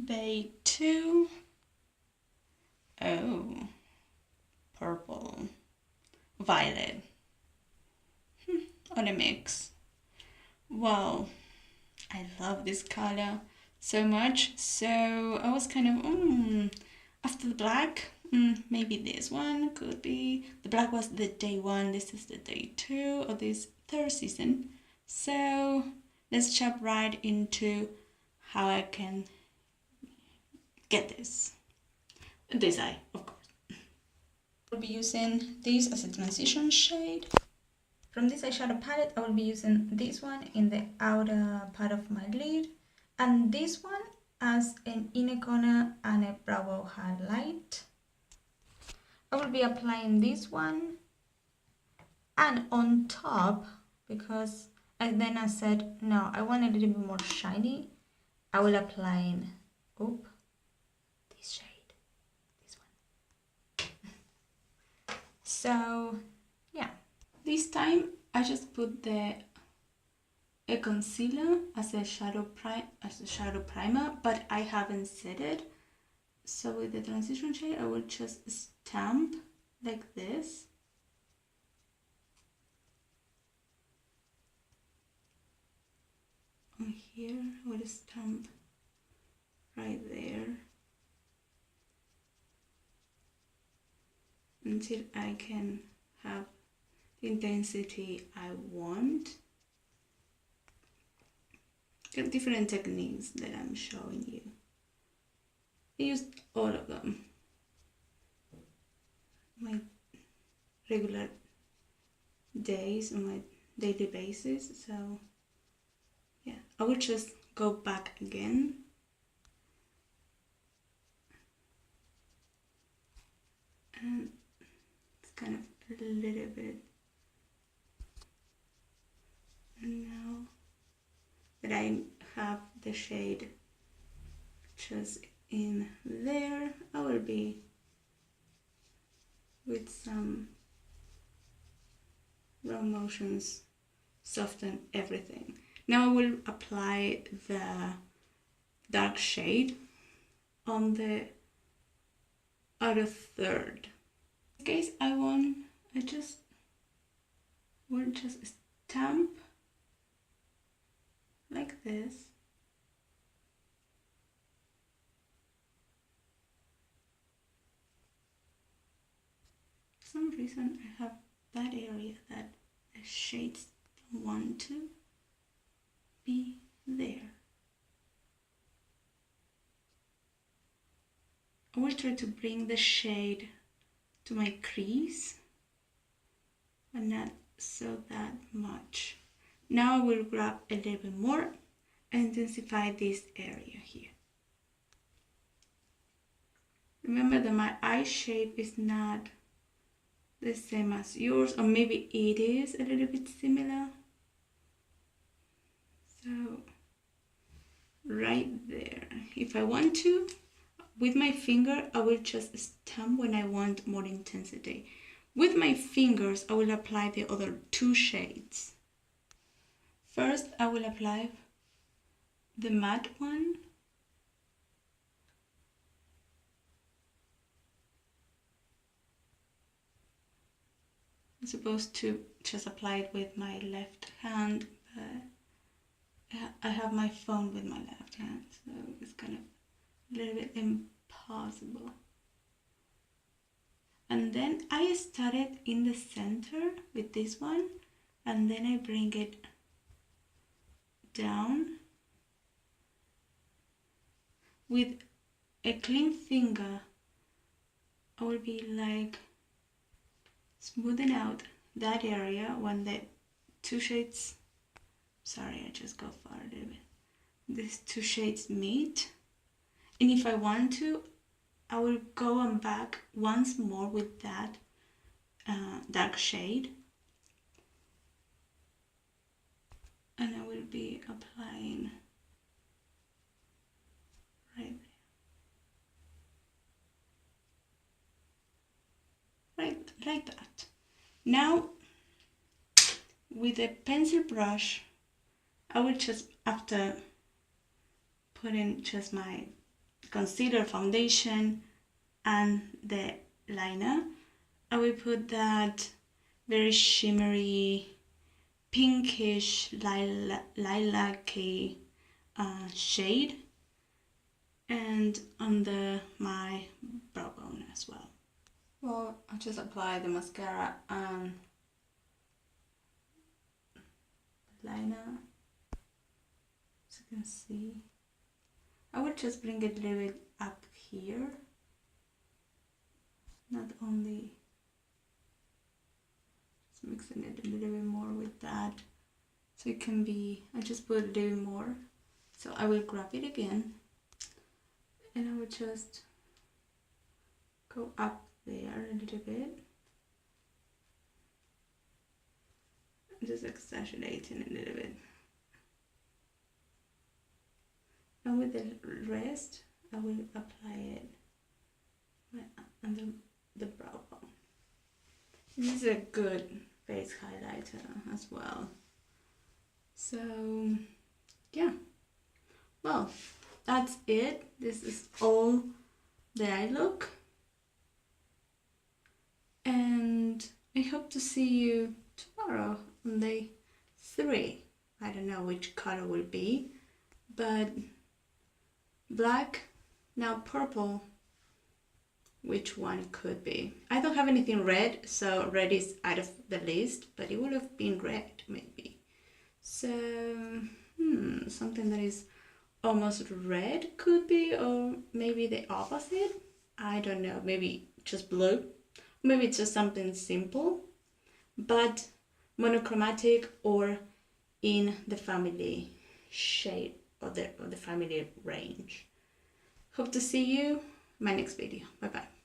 Day 2. Oh, purple, violet. What a mix. Wow, I love this color so much. So I was kind of, after the black, maybe this one could be. The black was the day 1, this is the day 2 of this 3rd season. So let's jump right into how I can get this eye, of course. I'll be using this as a transition shade. From this eyeshadow palette, I will be using this one in the outer part of my lid, and this one as an inner corner and a brow highlight. I will be applying this one, and on top, because then I said, no, I want a little bit more shiny, I will apply this shade, this one. So yeah, this time I just put a concealer as a shadow primer, but I haven't set it. So with the transition shade, I will just stamp like this. On here, I will stamp right there until I can have the intensity I want. Got different techniques that I'm showing you. I used all of them. My regular days on my daily basis. So yeah, I will just go back again. And it's kind of a little bit. And now that I have the shade just in there, I will be with some raw motions soften everything. Now I will apply the dark shade on the outer third. In this case, I will just stamp like this. For some reason I have that area that the shades don't want to be there. I will try to bring the shade to my crease, but not so that much. Now I will grab a little bit more and intensify this area here. Remember that my eye shape is not the same as yours, or maybe it is a little bit similar. So right there, if I want to, with my finger, I will just stamp when I want more intensity. With my fingers, I will apply the other 2 shades. First, I will apply the matte one. I'm supposed to just apply it with my left hand, but I have my phone with my left hand, so it's kind of a little bit impossible. And then I started in the center with this one, and then I bring it down with a clean finger. I will be like smoothing out that area when the 2 shades, sorry, I just go far a little bit, these 2 shades meet. And if I want to, I will go on back once more with that dark shade, and I will be applying right there, right like that. Now with a pencil brush, I will just, after putting just my concealer, foundation, and the liner. I will put that very shimmery, pinkish, lilac-y shade, and under my brow bone as well. Well, I just apply the mascara and liner, as you can see. I will just bring it a little bit up here, not only, just mixing it a little bit more with that, so it can be, I just put a little bit more. So I will grab it again, and I will just go up there a little bit, just exaggerating a little bit. And with the rest, I will apply it right under the brow bone. This is a good face highlighter as well. So yeah, well, that's it. This is all the eye look, and I hope to see you tomorrow on day 3. I don't know which color will be, but black, now purple, which one could be? I don't have anything red, so red is out of the list, but it would have been red maybe. So something that is almost red could be, or maybe the opposite. I don't know, maybe just blue, maybe it's just something simple, but monochromatic or in the family shade or the family range. Hope to see you in my next video. Bye bye.